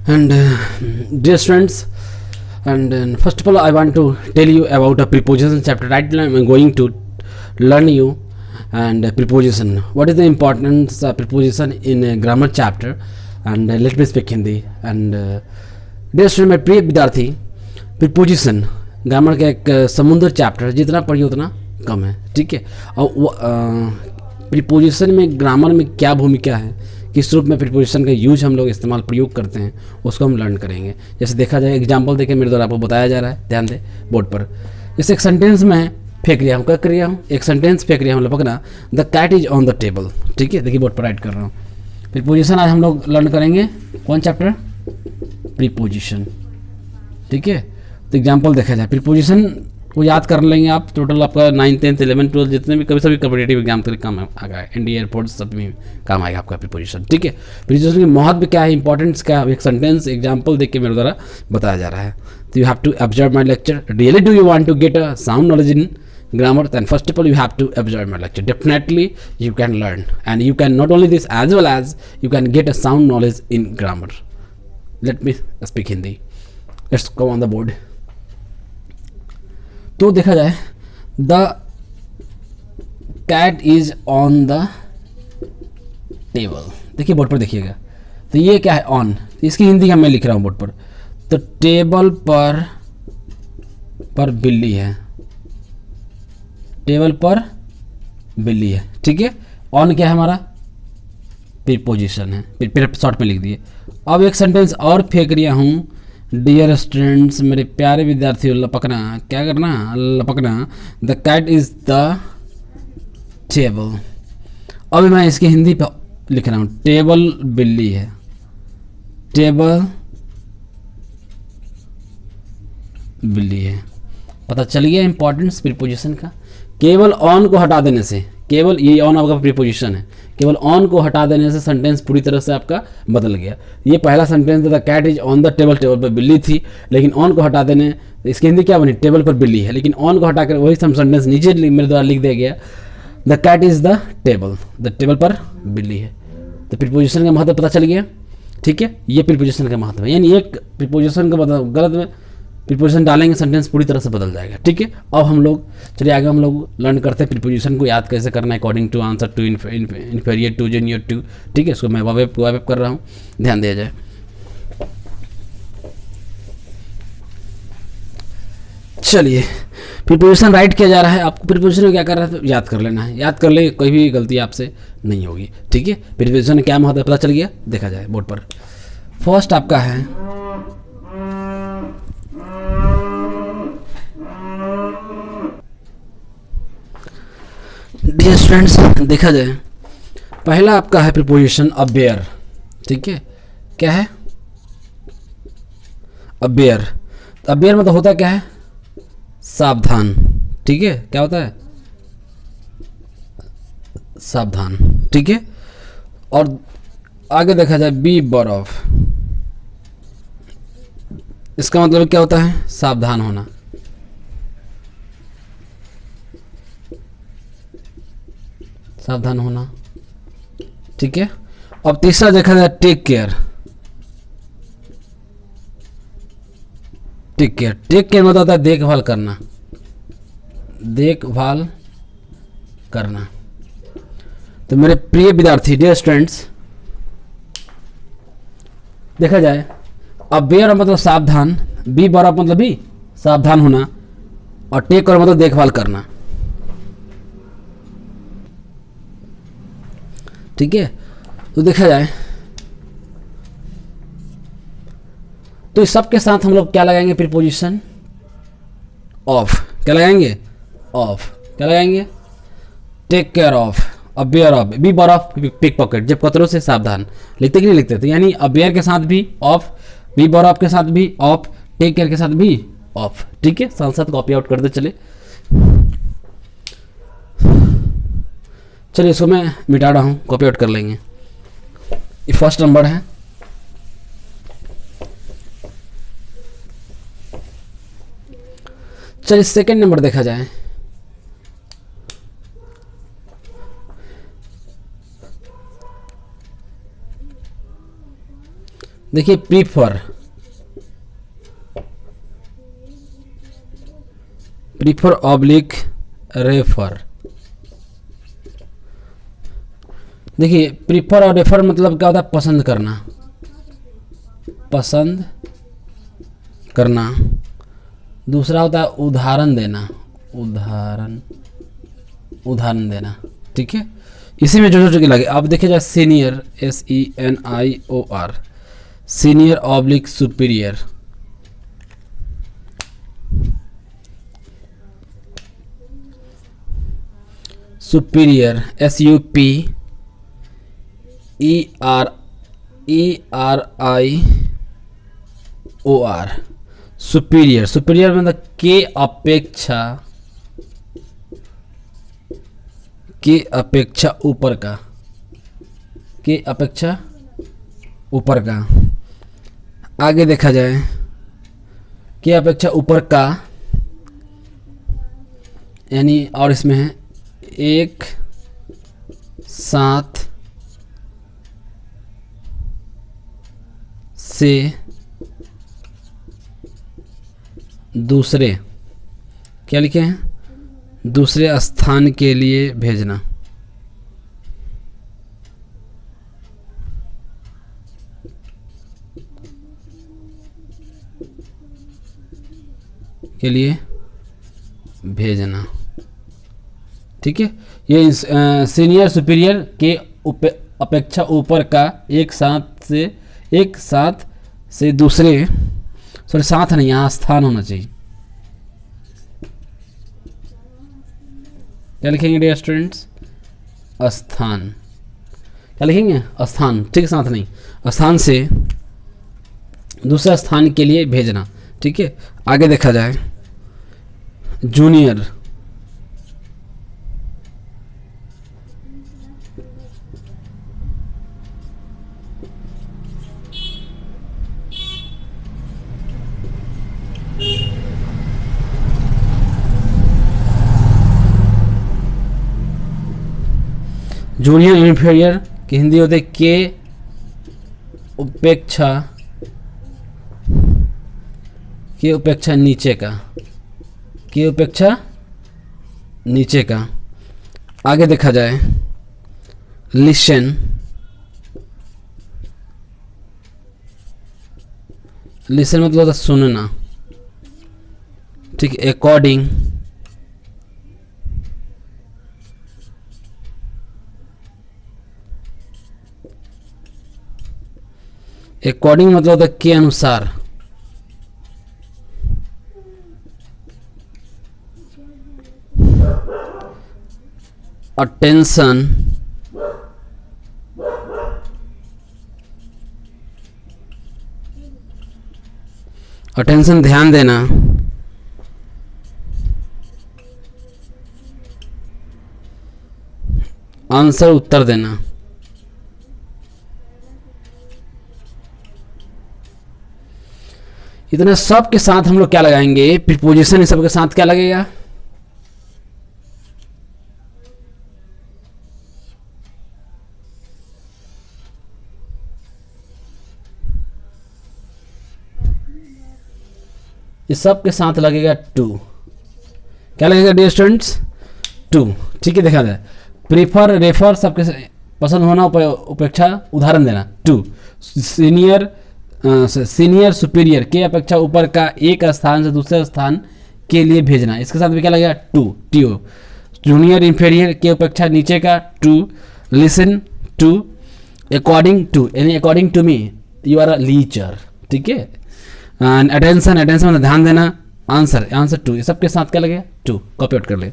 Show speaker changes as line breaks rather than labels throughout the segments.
And dear students, and first of all, I want to tell you about a preposition chapter. Right now, I'm going to learn you and preposition. What is the importance of preposition in a grammar chapter? And let me speak Hindi. And dear student, मेरे प्रिय विद्यार्थी, preposition grammar का एक समुद्र chapter, जितना पढ़िए उतना कम है, ठीक है। और प्रीपोजिशन में ग्रामर में क्या भूमिका है, किस रूप में प्रीपोजिशन का यूज हम लोग इस्तेमाल प्रयोग करते हैं, उसको हम लर्न करेंगे। जैसे देखा जाए, एग्जांपल देके मेरे द्वारा आपको बताया जा रहा है, ध्यान दे बोर्ड पर। जैसे एक सेंटेंस में फेंक लिया हूँ, क्या कर रहा हूँ, एक सेंटेंस फेंक लिया हूँ, पकड़ा, the cat is on the table, ठीक है। देखिए बोर्ड पर राइट कर रहा हूँ। प्रीपोजिशन आज हम लोग लर्न करेंगे, कौन चैप्टर, प्रीपोजिशन, ठीक है। तो एग्जाम्पल देखा जाए, प्रीपोजिशन को याद कर लेंगे आप, टोटल आपका 9th 10th 11th 12 जितने भी कभी सभी कॉम्पिटेटिव एग्जाम के लिए काम आएगा, इंडिया एयरपोर्ट सब में काम आएगा आपका प्रीपोजिशन, ठीक है। प्रीपोजिशन की महत्व क्या है, इंपॉर्टेंस क्या है, एक सेंटेंस एग्जाम्पल देख के मेरे द्वारा बताया जा रहा है। तो you have to observe my lecture. Really do you want to get a sound knowledge in grammar, then first of all you have to observe my lecture. Definitely you can learn, and you can not only this, as well as you can get a sound knowledge in grammar. Let me speak Hindi. Let's go on the board. तो देखा जाए, the cat is on the table, देखिए board पर देखिएगा। तो ये क्या है, ऑन, इसकी हिंदी मैं लिख रहा हूँ बोर्ड पर। तो टेबल पर बिल्ली है, टेबल पर बिल्ली है, ठीक है। ऑन क्या है हमारा, प्रीपोजिशन है, शॉर्ट में लिख दिए। अब एक सेंटेंस और फेंक रहा हूँ, डियर स्टूडेंट्स, मेरे प्यारे विद्यार्थियों, लपकना, क्या करना, लपकना, the cat is the table. अब मैं इसकी हिंदी पे लिख रहा हूँ, टेबल बिल्ली है, टेबल बिल्ली है। पता चल गया इंपॉर्टेंस प्रीपोजिशन का। केवल ऑन को हटा देने से, केवल ये ऑन आपका प्रीपोजिशन है, केवल ऑन को हटा देने से सेंटेंस पूरी तरह से आपका बदल गया। ये पहला सेंटेंस था, cat is on the table, table पर बिल्ली थी, लेकिन ऑन को हटा देने, इसकी हिंदी क्या बनी, टेबल पर बिल्ली है, लेकिन ऑन को हटाकर वही सेंटेंस नीचे मेरे द्वारा लिख दिया गया, the cat is the table, the table पर बिल्ली है। तो प्रीपोजिशन का महत्व पता चल गया, ठीक है। ये प्रीपोजिशन का महत्व है, यानी एक प्रीपोजिशन का मतलब गलत में प्रीपोजिशन डालेंगे, सेंटेंस पूरी तरह से बदल जाएगा, ठीक है। अब हम लोग चलिए आगे, हम लोग लर्न करते हैं प्रीपोजिशन को याद कैसे करना है, according to, answer to, inferior to, junior to, ठीक है। इसको मैं वेब कर रहा हूँ, ध्यान दिया जाए। चलिए, प्रीपोजिशन राइट किया जा रहा है, आपको प्रीपोजिशन में क्या कर रहा है, तो याद कर लेना है, याद कर ले, कोई भी गलती आपसे नहीं होगी, ठीक है। प्रीपोजिशन में क्या महत्व है पता चल गया, देखा जाए बोर्ड पर। फर्स्ट आपका है, डियर स्टूडेंट्स, देखा जाए, पहला आपका है प्रीपोजिशन अवेयर, ठीक है। क्या है, अवेयर। अवेयर मतलब होता क्या है, सावधान, ठीक है। क्या होता है, सावधान, ठीक है। और आगे देखा जाए, बी बोर ऑफ, इसका मतलब क्या होता है, सावधान होना, सावधान होना, ठीक है। अब तीसरा देखा जाए, take care, take care, take care मतलब होता है देखभाल करना, देखभाल करना। तो मेरे प्रिय विद्यार्थी, डियर स्टूडेंट्स, देखा जाए, अवेयर मतलब सावधान, बी बराबर मतलब भी सावधान होना, और टेक केयर मतलब देखभाल करना, ठीक है। तो देखा जाए, तो इस सब के साथ हम लोग क्या लगाएंगे, प्रीपोजिशन ऑफ, क्या लगाएंगे, ऑफ, क्या लगाएंगे, take care of, aware of, be bore of, pick pocket, जब खतरों से सावधान, लिखते कि नहीं लिखते, तो यानी अवेयर के साथ भी ऑफ, बी बोर ऑफ के साथ भी ऑफ, टेक केयर के साथ भी ऑफ, ठीक है। साथ साथ कॉपी आउट करते चले। चलिए, इसको मैं मिटा रहा हूँ, कॉपी आउट कर लेंगे। ये फर्स्ट नंबर है। चलिए सेकंड नंबर देखा जाए, देखिए प्रीफर, प्रीफर ऑब्लिक रेफर। देखिए प्रीफर और रेफर मतलब क्या होता है, पसंद करना, पसंद करना। दूसरा होता है उदाहरण देना, उदाहरण देना। ठीक है, इसी में जो जो लगे। अब देखिए जाए senior, SENIOR, senior oblique superior. Superior, SUPERIOR, superior. Superior मतलब के अपेक्षा ऊपर का, के अपेक्षा ऊपर का। आगे देखा जाए के अपेक्षा ऊपर का, यानी और इसमें है एक साथ से दूसरे, क्या लिखे हैं, दूसरे स्थान के लिए भेजना। के लिए भेजना। ठीक है, ये सीनियर सुपीरियर के अपेक्षा ऊपर का, एक साथ से दूसरे, सॉरी साथ नहीं, यहाँ स्थान होना चाहिए। क्या लिखेंगे डियर स्टूडेंट्स, स्थान। क्या लिखेंगे, स्थान। ठीक है, साथ नहीं, स्थान से दूसरे स्थान के लिए भेजना। ठीक है, आगे देखा जाए जूनियर, जूनियर इन्फीरियर की हिंदी होते के उपेक्षा, के उपेक्षा नीचे का, के उपेक्षा नीचे का। आगे देखा जाए लिसन, लिसन मतलब होता सुनना। ठीक है, अकॉर्डिंग, अकॉर्डिंग मतलब होता है के अनुसार। अटेंशन, अटेंशन ध्यान देना। आंसर उत्तर देना। इतने सब के साथ हम लोग क्या लगाएंगे, प्रीपोजिशन। सब के साथ क्या लगेगा, इस सब के साथ लगेगा टू। क्या लगेगा डियर स्टूडेंट्स, टू। ठीक है, देखा जाए प्रीफर, रेफर, सबके पसंद होना, उपेक्षा, उदाहरण देना। टू, सीनियर, सीनियर सुपीरियर के अपेक्षा ऊपर का, एक स्थान से दूसरे स्थान के लिए भेजना। इसके साथ भी क्या लगेगा, टू, टीओ। जूनियर इंफीरियर के अपेक्षा नीचे का, to. Listen, to. According to, यानी according to me you are a leecher. ठीक है, एंड अटेंशन, अटेंशन मतलब ध्यान देना। Answer, answer to. ये सबके साथ क्या लगेगा, टू। कॉपी आउट कर ले।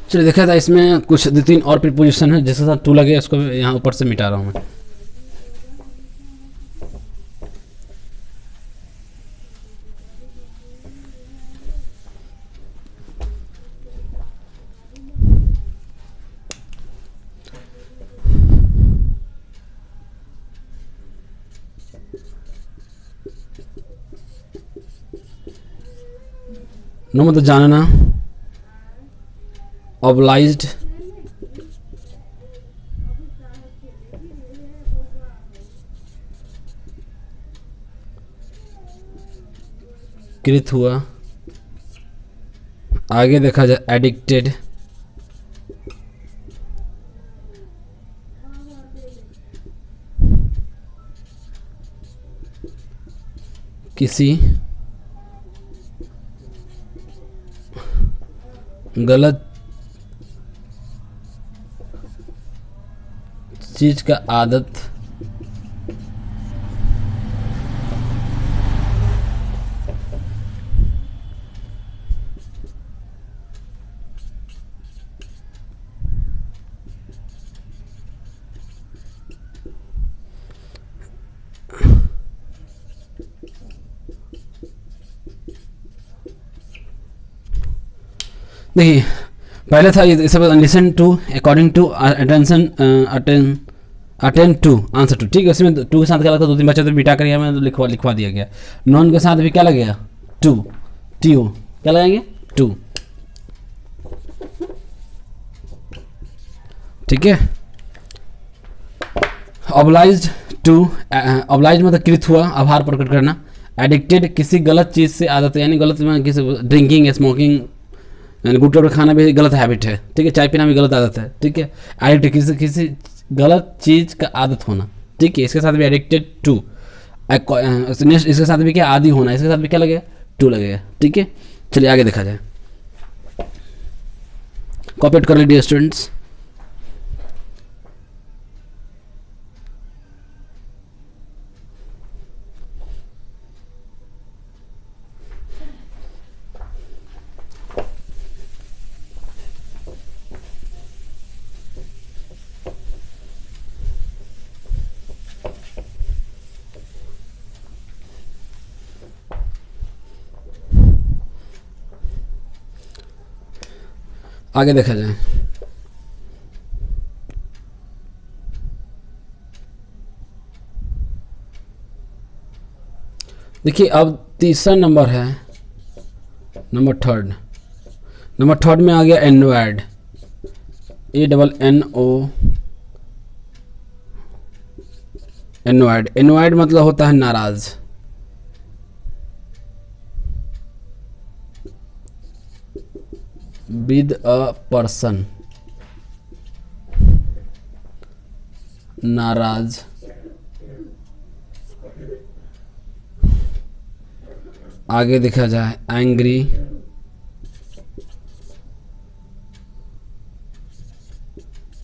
चलिए देखा था, इसमें कुछ 2-3 और प्रीपोजिशन है जिसके साथ टू लगे, इसको यहाँ ऊपर से मिटा रहा हूँ मैं। नो मतलब जानना, ऑब्लाइज्ड कृत हुआ, आगे देखा जाए एडिक्टेड, किसी गलत चीज का आदत देखिए पहले था ये सब listen to according to attention attend to answer to, ठीक है। इसमें टू के साथ क्या लगता है, 2-3 बच्चे तो बिटा कर मैं तो लिखवा दिया गया। नॉन के साथ भी क्या लगेगा, टू, टी ओ क्या लगाएंगे, टू, ठीक है। ऑब्लाइज्ड टू, ऑब्लाइज्ड मतलब कृत हुआ, आभार प्रकट करना। एडिक्टेड किसी गलत चीज़ से आदत है, यानी गलत में किसी ड्रिंकिंग, स्मोकिंग, यानी गुटखा खाना भी गलत हैबिट है, ठीक है। चाय पीना भी गलत आदत है, ठीक है। एडिक्टेड किसी गलत चीज़ का आदत होना, ठीक है। इसके साथ भी एडिक्टेड टू, इसके साथ भी क्या आदि होना, इसके साथ भी क्या लगेगा, टू लगेगा, ठीक है। चलिए आगे देखा जाए, कॉपरेट कर लीजिए स्टूडेंट्स। आगे देखा जाए, देखिए अब तीसरा नंबर है, नंबर थर्ड में आ गया एनोएड, ANNO, एनोएड मतलब होता है नाराज, विद अ पर्सन, नाराज, आगे देखा जाए angry,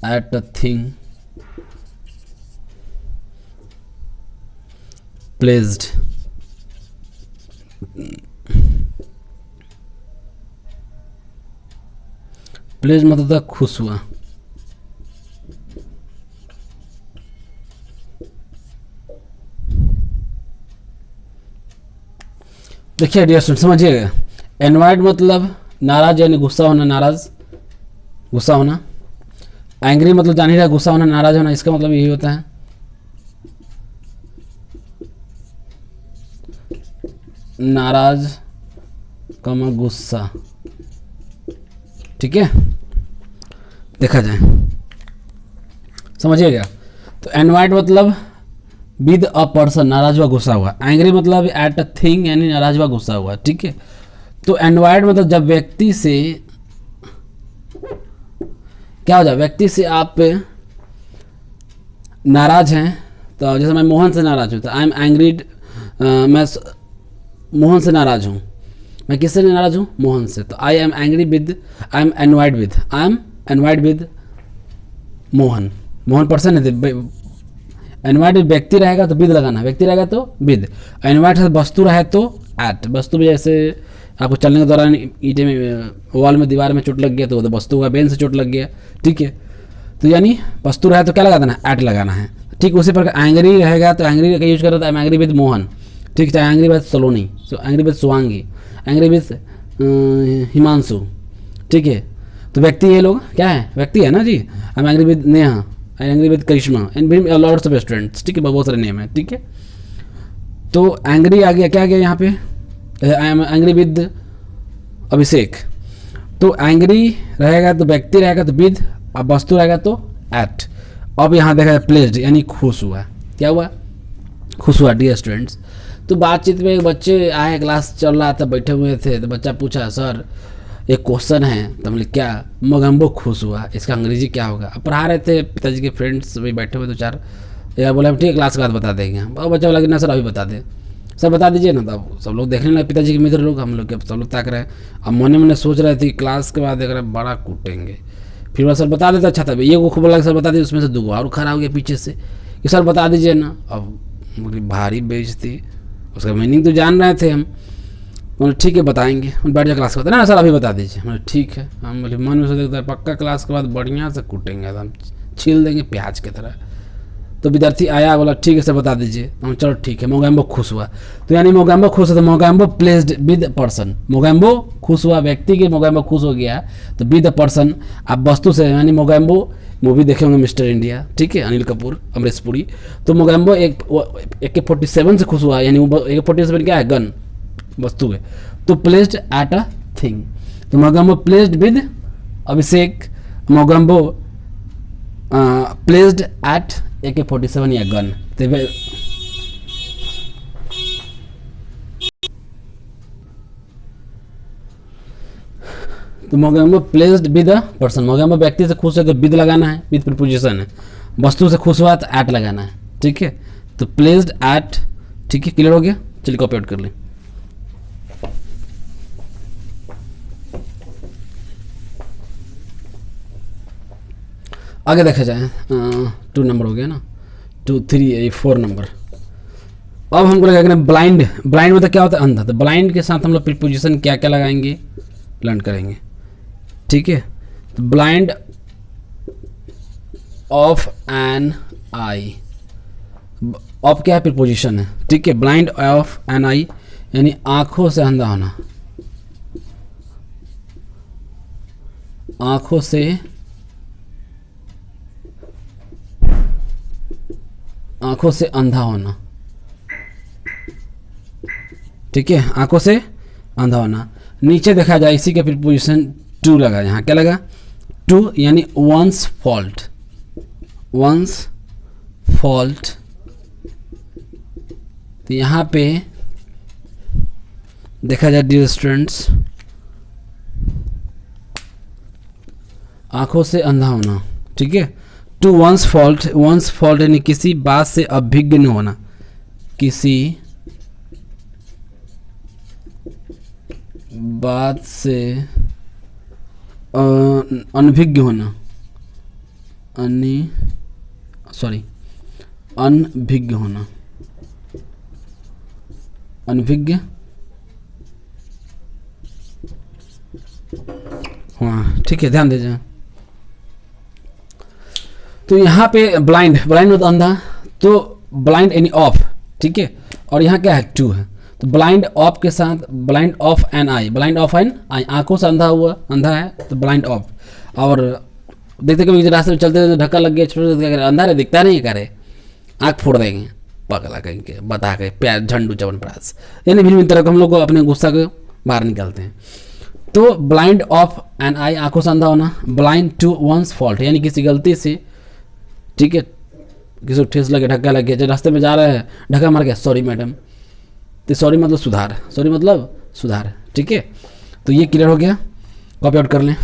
at a thing, pleased, please मतलब था खुश हुआ। देखिए डियर स्टूडेंट समझिएगा, एनवायर्ड मतलब नाराज यानी गुस्सा होना, नाराज गुस्सा होना। एंग्री मतलब जान ही रहा, गुस्सा होना, नाराज होना, इसका मतलब यही होता है। नाराज कमा गुस्सा, ठीक है। देखा जाए समझिएगा, तो एनवायर्ड मतलब विद अ पर्सन, नाराज हुआ गुस्सा हुआ। एंग्री मतलब एट अ थिंग यानी नाराज हुआ गुस्सा हुआ, ठीक है। तो एनवायर्ड मतलब जब व्यक्ति से क्या हो जाए, व्यक्ति से आप नाराज हैं, तो जैसे मैं मोहन से नाराज हूँ तो आई एम एंग्रीड, मैं मोहन से नाराज हूँ। मैं किससे नाराज हूँ, मोहन से, तो I am angry with, I am annoyed with Mohan. Mohan person है, एनवायर्ड व्यक्ति रहेगा तो विद लगाना, व्यक्ति रहेगा तो विद। एनवायर्ड से वस्तु रहे तो एट, वस्तु भी जैसे आपको चलने के दौरान ईंटे में, वॉल में, दीवार में चोट लग गया तो वस्तु का बेन से चोट लग गया, ठीक है। तो यानी वस्तु रहे तो क्या लगा देना, एट लगाना है, ठीक। उसी प्रकार एंग्री रहेगा तो एंग्री का यूज कर रहा था, I am angry with Mohan, ठीक है। Angry with Saloni, angry with Suvangi, angry with Himanshu, ठीक है। तो व्यक्ति ये लोग क्या है, व्यक्ति है ना जी। I am angry with Neha, I am angry with Karishma and lots of students, ठीक है, बहुत सारे नेम है, ठीक है। तो एंग्री आ गया, क्या आ गया यहाँ पे, आई एम एंग्री विद अभिषेक। तो एंग्री रहेगा तो व्यक्ति रहेगा तो विद, अब वस्तु रहेगा तो एट। अब यहाँ देखा जाए प्लेस्ड यानी खुश हुआ। क्या हुआ? खुश हुआ। डियर स्टूडेंट्स, तो बातचीत में एक बच्चे आए, क्लास चल रहा था, बैठे हुए थे, तो बच्चा पूछा सर एक क्वेश्चन है। तो हमने क्या? मोगैम्बो खुश हुआ, इसका अंग्रेजी क्या होगा? अब पढ़ा रहे थे, पिताजी के फ्रेंड्स भी बैठे हुए 2-4 यार, बोले ठीक है क्लास के बाद बता देंगे। और बच्चा बोला कि ना सर अभी बता दें। सर बता दीजिए ना। तब सब लोग देखने लगे, पिताजी के मित्र लोग, हम लोग के सब लोग ताक रहे हैं। अब मने मने सोच रहे थे क्लास के बाद देख रहे बड़ा कूटेंगे। फिर वो सर बता देता, अच्छा था। ये को बोला सर बता दीजिए, उसमें से 2 और खड़ा हो गया पीछे से कि सर बता दीजिए ना। अब भारी बेइज्जती, उसका मीनिंग तो जान रहे थे हम। बोले ठीक है बताएंगे। हम बैठ जाए क्लास के बाद, ना सर अभी बता दीजिए। बोले ठीक है। हम बोले मन में सोचते पक्का क्लास के बाद बढ़िया से कूटेंगे, एकदम छील देंगे प्याज की तरह। तो विद्यार्थी आया, बोला ठीक है सर बता दीजिए। हम चलो ठीक है। मोगैम्बो खुश हुआ, तो यानी मोगैम्बो खुश हुआ तो Mogambo placed with person. Mogambo खुश हुआ, व्यक्ति के मोगैम्बो खुश हो गया तो विद पर्सन। अब वस्तु से यानी मोगैम्बो मूवी देखे होंगे मिस्टर इंडिया, ठीक है, अनिल कपूर, अमरीश पुरी। तो मोगैम्बो AK-47 से खुश हुआ, यानी AK-47 क्या है? गन, वस्तु है। तो प्लेस्ड एट अ थिंग, तो Mogambo placed with Abhishek, Mogambo placed at AK-47 या गन। तो Mogambo placed with a person, Mogambo व्यक्ति से खुश है तो विद लगाना है, विद प्रीपोजिशन है। वस्तु से खुश हुआ तो एट लगाना है, ठीक है। तो प्लेस्ड एट, ठीक है, क्लियर हो गया। चलिए कॉपी आउट कर लें। आगे देखा जाए 2 नंबर हो गया ना, 2, 3, 4 नंबर। अब हमको लगा ब्लाइंड। ब्लाइंड मतलब क्या होता है? अंधा। तो ब्लाइंड के साथ हम लोग प्रीपोजिशन क्या क्या लगाएंगे लर्न करेंगे, ठीक है। तो blind of an eye, of क्या है? प्रीपोजिशन है, ठीक है। ब्लाइंड ऑफ एन आई यानी आंखों से अंधा होना, आंखों से अंधा होना, ठीक है, आंखों से अंधा होना। नीचे देखा जाए इसी के प्रीपोजिशन टू लगा, यहाँ क्या लगा? टू यानी वंस फॉल्ट, वंस फॉल्ट। तो यहाँ पे देखा जाए डियर स्टूडेंट्स, आंखों से अंधा होना, ठीक है। To one's fault, one's fault यानी किसी बात से अभिज्ञ होना, किसी बात से अनभिज्ञ होना, अनभिज्ञ होना, अनभिज्ञ, हाँ ठीक है, ध्यान दीजिए। तो यहाँ पे ब्लाइंड, ब्लाइंड मतलब अंधा, तो ब्लाइंड यानी ऑफ, ठीक है। और यहाँ क्या है? टू है। तो ब्लाइंड ऑफ के साथ blind of an eye, blind of an eye, आंखों से अंधा हुआ, अंधा है तो ब्लाइंड ऑफ। और देखते कभी रास्ते में चलते धक्का लग गया, छोटे अंधा रहे, दिखता नहीं करे, आँख फोड़ देंगे, पगला कहीं के बता के प्यार झंडू चवनप्राश, यानी भिन्न भिन्न तरह को हम लोग को अपने गुस्सा को बाहर निकालते हैं। तो ब्लाइंड ऑफ एन आई, आंखों से अंधा होना। ब्लाइंड टू वंस फॉल्ट यानी किसी गलती से, ठीक है, किसी को ठेस लगे, धक्का लग गया, जब रास्ते में जा रहे हैं धक्का मार गया, सॉरी मैडम। तो सॉरी मतलब सुधार, सॉरी मतलब सुधार, ठीक है। तो ये क्लियर हो गया, कॉपी आउट कर लें।